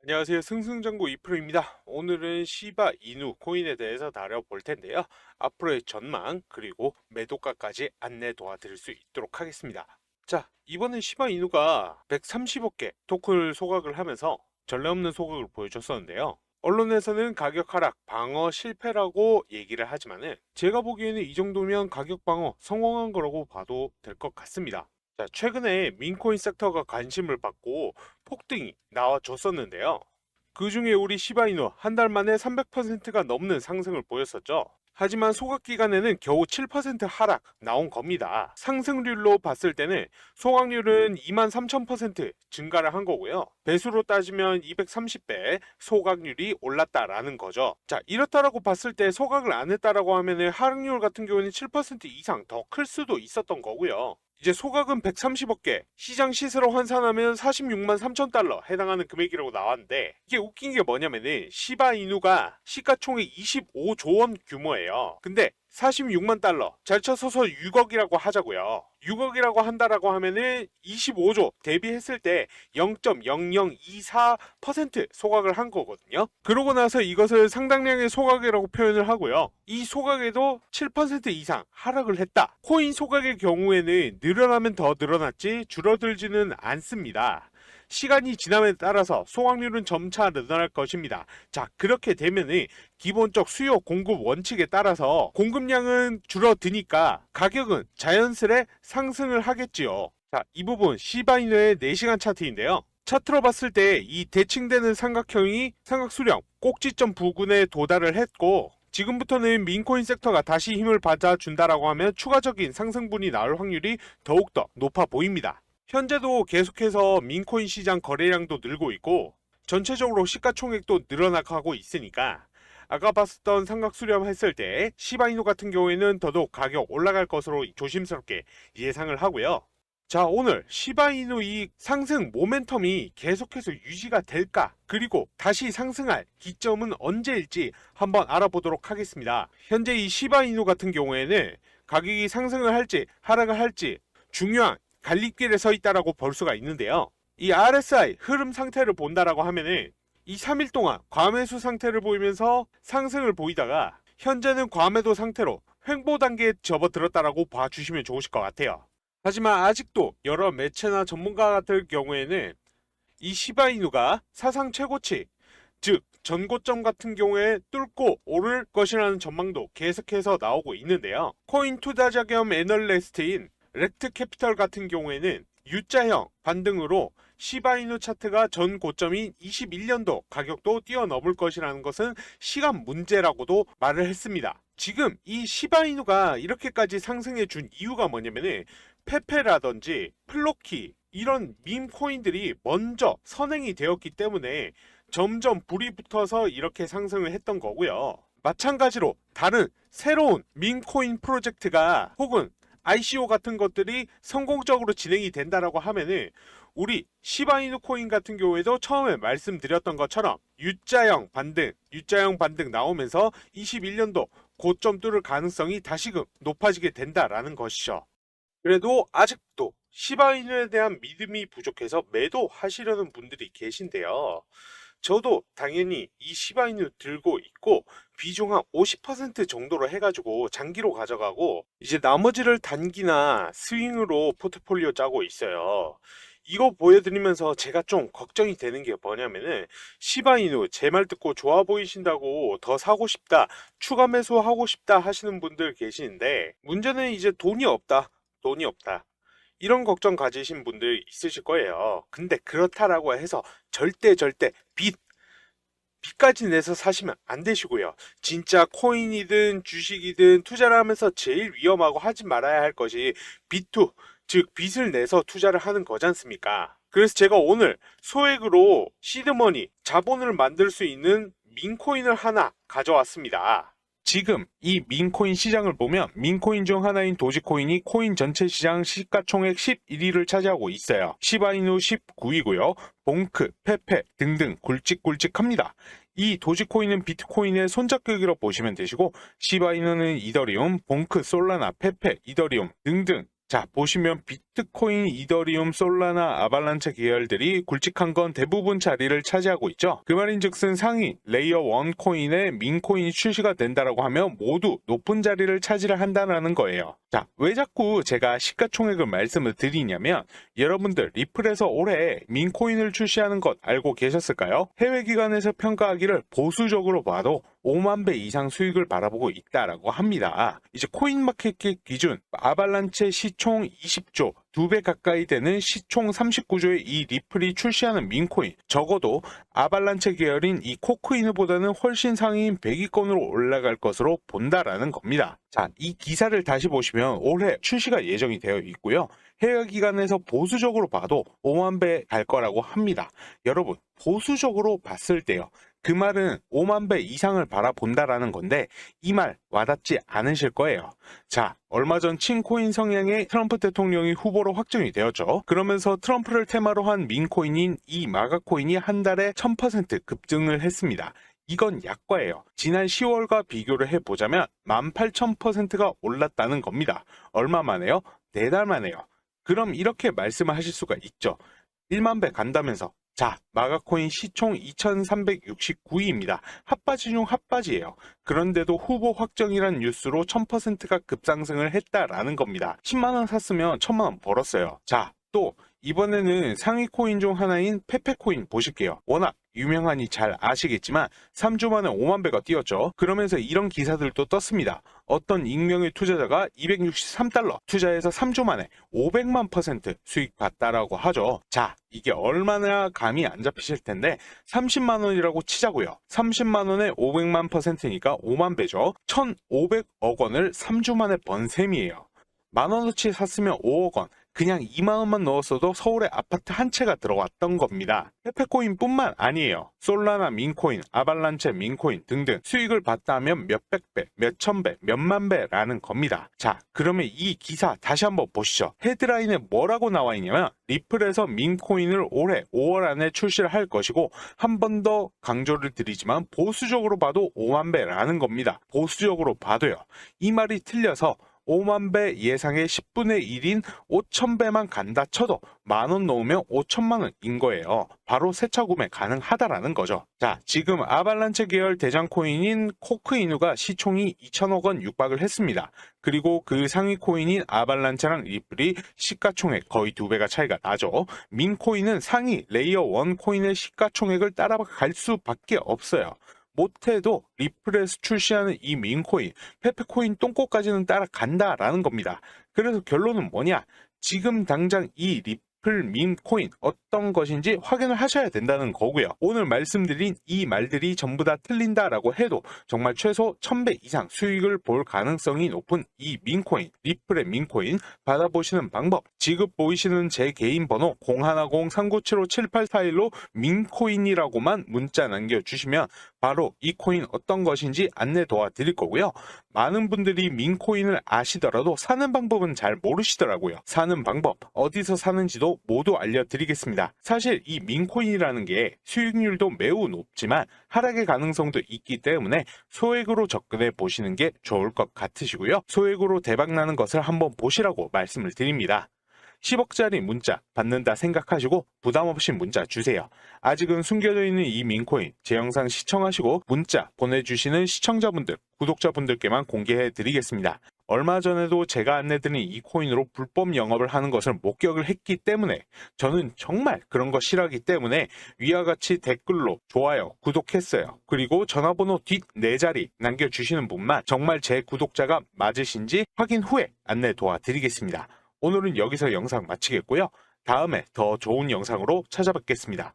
안녕하세요. 승승장구 이프로입니다. 오늘은 시바 이누 코인에 대해서 다뤄볼 텐데요. 앞으로의 전망 그리고 매도가까지 안내 도와드릴 수 있도록 하겠습니다. 자, 이번엔 시바 이누가 130억 개 토큰을 소각을 하면서 전례 없는 소각을 보여줬었는데요. 언론에서는 가격 하락, 방어 실패라고 얘기를 하지만은 제가 보기에는 이 정도면 가격 방어 성공한 거라고 봐도 될 것 같습니다. 자, 최근에 민코인 섹터가 관심을 받고 폭등이 나와줬었는데요. 그 중에 우리 시바이누 한 달 만에 300%가 넘는 상승을 보였었죠. 하지만 소각 기간에는 겨우 7% 하락 나온 겁니다. 상승률로 봤을 때는 소각률은 23,000% 증가를 한 거고요. 배수로 따지면 230배 소각률이 올랐다라는 거죠. 자, 이렇다라고 봤을 때 소각을 안 했다라고 하면은 하락률 같은 경우에는 7% 이상 더 클 수도 있었던 거고요. 이제 소각은 130억 개, 시장 시세로 환산하면 46만 3천 달러 해당하는 금액이라고 나왔는데 이게 웃긴 게 뭐냐면은 시바이누가 시가총액 25조 원 규모예요. 근데 46만 달러 잘 쳐서서 6억이라고 하자고요. 6억이라고 한다라고 하면은 25조 대비했을 때 0.0024% 소각을 한 거거든요. 그러고 나서 이것을 상당량의 소각이라고 표현을 하고요. 이 소각에도 7% 이상 하락을 했다. 코인 소각의 경우에는 늘어나면 더 늘어났지 줄어들지는 않습니다. 시간이 지남에 따라서 소각률은 점차 늘어날 것입니다. 자, 그렇게 되면은 기본적 수요 공급 원칙에 따라서 공급량은 줄어드니까 가격은 자연스레 상승을 하겠지요. 자, 이 부분 시바이누의 4시간 차트인데요. 차트로 봤을 때 이 대칭되는 삼각형이 삼각수렴 꼭지점 부근에 도달을 했고 지금부터는 민코인 섹터가 다시 힘을 받아준다라고 하면 추가적인 상승분이 나올 확률이 더욱더 높아 보입니다. 현재도 계속해서 민코인 시장 거래량도 늘고 있고 전체적으로 시가총액도 늘어나가고 있으니까 아까 봤었던 삼각 수렴했을 때 시바이누 같은 경우에는 더더욱 가격 올라갈 것으로 조심스럽게 예상을 하고요. 자, 오늘 시바이누 이 상승 모멘텀이 계속해서 유지가 될까? 그리고 다시 상승할 기점은 언제일지 한번 알아보도록 하겠습니다. 현재 이 시바이누 같은 경우에는 가격이 상승을 할지 하락을 할지 중요한 갈림길에 서 있다라고 볼 수가 있는데요. 이 RSI 흐름 상태를 본다라고 하면은 이 3일 동안 과매수 상태를 보이면서 상승을 보이다가 현재는 과매도 상태로 횡보 단계에 접어들었다라고 봐주시면 좋으실 것 같아요. 하지만 아직도 여러 매체나 전문가 같은 경우에는 이 시바이누가 사상 최고치, 즉 전고점 같은 경우에 뚫고 오를 것이라는 전망도 계속해서 나오고 있는데요. 코인 투자자 겸 애널리스트인 렉트 캐피털 같은 경우에는 U자형 반등으로 시바이누 차트가 전 고점인 21년도 가격도 뛰어넘을 것이라는 것은 시간 문제라고도 말을 했습니다. 지금 이 시바이누가 이렇게까지 상승해 준 이유가 뭐냐면은 페페라든지 플로키 이런 밈 코인들이 먼저 선행이 되었기 때문에 점점 불이 붙어서 이렇게 상승을 했던 거고요. 마찬가지로 다른 새로운 밈 코인 프로젝트가 혹은 ICO 같은 것들이 성공적으로 진행이 된다라고 하면은 우리 시바이누 코인 같은 경우에도 처음에 말씀드렸던 것처럼 U자형 반등 나오면서 21년도 고점 뚫을 가능성이 다시금 높아지게 된다라는 것이죠. 그래도 아직도 시바이누에 대한 믿음이 부족해서 매도하시려는 분들이 계신데요. 저도 당연히 이 시바이누 들고 있고 비중 한 50% 정도로 해가지고 장기로 가져가고 이제 나머지를 단기나 스윙으로 포트폴리오 짜고 있어요. 이거 보여드리면서 제가 좀 걱정이 되는 게 뭐냐면은 시바이누 제 말 듣고 좋아 보이신다고 더 사고 싶다, 추가 매수하고 싶다 하시는 분들 계시는데 문제는 이제 돈이 없다. 이런 걱정 가지신 분들 있으실 거예요. 근데 그렇다라고 해서 절대 빚까지 내서 사시면 안 되시고요. 진짜 코인이든 주식이든 투자를 하면서 제일 위험하고 하지 말아야 할 것이 빚투, 즉 빚을 내서 투자를 하는 거지 않습니까? 그래서 제가 오늘 소액으로 시드머니, 자본을 만들 수 있는 민코인을 하나 가져왔습니다. 지금 이 민코인 시장을 보면 민코인 중 하나인 도지코인이 코인 전체 시장 시가총액 11위를 차지하고 있어요. 시바이누 19위고요. 봉크, 페페 등등 굵직굵직합니다. 이 도지코인은 비트코인의 손잡기로 보시면 되시고 시바이누는 이더리움, 봉크, 솔라나, 페페, 이더리움 등등 자, 보시면 비트코인, 이더리움, 솔라나, 아발란체 계열들이 굵직한 건 대부분 자리를 차지하고 있죠. 그 말인즉슨 상위 레이어 1 코인에 민코인이 출시가 된다라고 하면 모두 높은 자리를 차지를 한다는 거예요. 자, 왜 자꾸 제가 시가총액을 말씀을 드리냐면 여러분들 리플에서 올해 민코인을 출시하는 것 알고 계셨을까요? 해외 기관에서 평가하기를 보수적으로 봐도 5만 배 이상 수익을 바라보고 있다라고 합니다. 이제 코인마켓캡 기준 아발란체 시총 20조, 2배 가까이 되는 시총 39조의 이 리플이 출시하는 민코인, 적어도 아발란체 계열인 이 코크이누보다는 훨씬 상위인 100위권으로 올라갈 것으로 본다라는 겁니다. 자, 이 기사를 다시 보시면 올해 출시가 예정이 되어 있고요. 해외 기관에서 보수적으로 봐도 5만 배 갈 거라고 합니다. 여러분, 보수적으로 봤을 때요. 그 말은 5만 배 이상을 바라본다라는 건데 이 말 와닿지 않으실 거예요. 자, 얼마 전 친코인 성향의 트럼프 대통령이 후보로 확정이 되었죠. 그러면서 트럼프를 테마로 한 민코인인 이 마가코인이 한 달에 1000% 급등을 했습니다. 이건 약과예요. 지난 10월과 비교를 해보자면 18,000%가 올랐다는 겁니다. 얼마 만에요? 4달 만에요. 그럼 이렇게 말씀을 하실 수가 있죠. 1만 배 간다면서. 자, 마가코인 시총 2369위입니다. 핫바지 중 핫바지예요. 그런데도 후보 확정이란 뉴스로 1000%가 급상승을 했다라는 겁니다. 10만원 샀으면 1000만원 벌었어요. 자, 또 이번에는 상위 코인 중 하나인 페페코인 보실게요. 워낙 유명하니 잘 아시겠지만 3주 만에 5만 배가 뛰었죠. 그러면서 이런 기사들도 떴습니다. 어떤 익명의 투자자가 263달러 투자해서 3주 만에 500만% 수익 봤다라고 하죠. 자, 이게 얼마나 감이 안 잡히실 텐데 30만 원이라고 치자고요. 30만 원에 500만%니까 5만 배죠. 1,500억 원을 3주 만에 번 셈이에요. 만 원어치 샀으면 5억 원. 그냥 2만 원만 넣었어도 서울에 아파트 한 채가 들어왔던 겁니다. 페페코인 뿐만 아니에요. 솔라나 민코인, 아발란체 민코인 등등 수익을 봤다 하면 몇백 배, 몇천 배, 몇만 배라는 겁니다. 자, 그러면 이 기사 다시 한번 보시죠. 헤드라인에 뭐라고 나와 있냐면 리플에서 민코인을 올해 5월 안에 출시를 할 것이고 한 번 더 강조를 드리지만 보수적으로 봐도 5만 배라는 겁니다. 보수적으로 봐도요. 이 말이 틀려서 5만 배 예상의 10분의 1인 5천 배만 간다 쳐도 만원 넣으면 5천만 원인 거예요. 바로 세차 구매 가능하다라는 거죠. 자, 지금 아발란체 계열 대장 코인인 코크이누가 시총이 2천억 원 육박을 했습니다. 그리고 그 상위 코인인 아발란체랑 리플이 시가총액 거의 2배가 차이가 나죠. 민코인은 상위 레이어 1 코인의 시가총액을 따라갈 수밖에 없어요. 못해도 리플에서 출시하는 이 민코인, 페페코인 똥꼬까지는 따라간다라는 겁니다. 그래서 결론은 뭐냐? 지금 당장 이 리플 민코인 어떤 것인지 확인을 하셔야 된다는 거고요. 오늘 말씀드린 이 말들이 전부 다 틀린다라고 해도 정말 최소 1000배 이상 수익을 볼 가능성이 높은 이 민코인, 리플의 민코인 받아보시는 방법, 지금 보이시는 제 개인 번호 010-3975-7841로 민코인이라고만 문자 남겨주시면 바로 이 코인 어떤 것인지 안내 도와드릴 거고요. 많은 분들이 민코인을 아시더라도 사는 방법은 잘 모르시더라고요. 사는 방법, 어디서 사는지도 모두 알려드리겠습니다. 사실 이 민코인이라는 게 수익률도 매우 높지만 하락의 가능성도 있기 때문에 소액으로 접근해 보시는 게 좋을 것 같으시고요. 소액으로 대박나는 것을 한번 보시라고 말씀을 드립니다. 10억짜리 문자 받는다 생각하시고 부담없이 문자 주세요. 아직은 숨겨져 있는 이 민코인 제 영상 시청하시고 문자 보내주시는 시청자분들, 구독자분들께만 공개해 드리겠습니다. 얼마 전에도 제가 안내드린 이 코인으로 불법 영업을 하는 것을 목격을 했기 때문에 저는 정말 그런 거 싫어하기 때문에 위와 같이 댓글로 좋아요, 구독했어요. 그리고 전화번호 뒷 4자리 남겨주시는 분만 정말 제 구독자가 맞으신지 확인 후에 안내 도와드리겠습니다. 오늘은 여기서 영상 마치겠고요. 다음에 더 좋은 영상으로 찾아뵙겠습니다.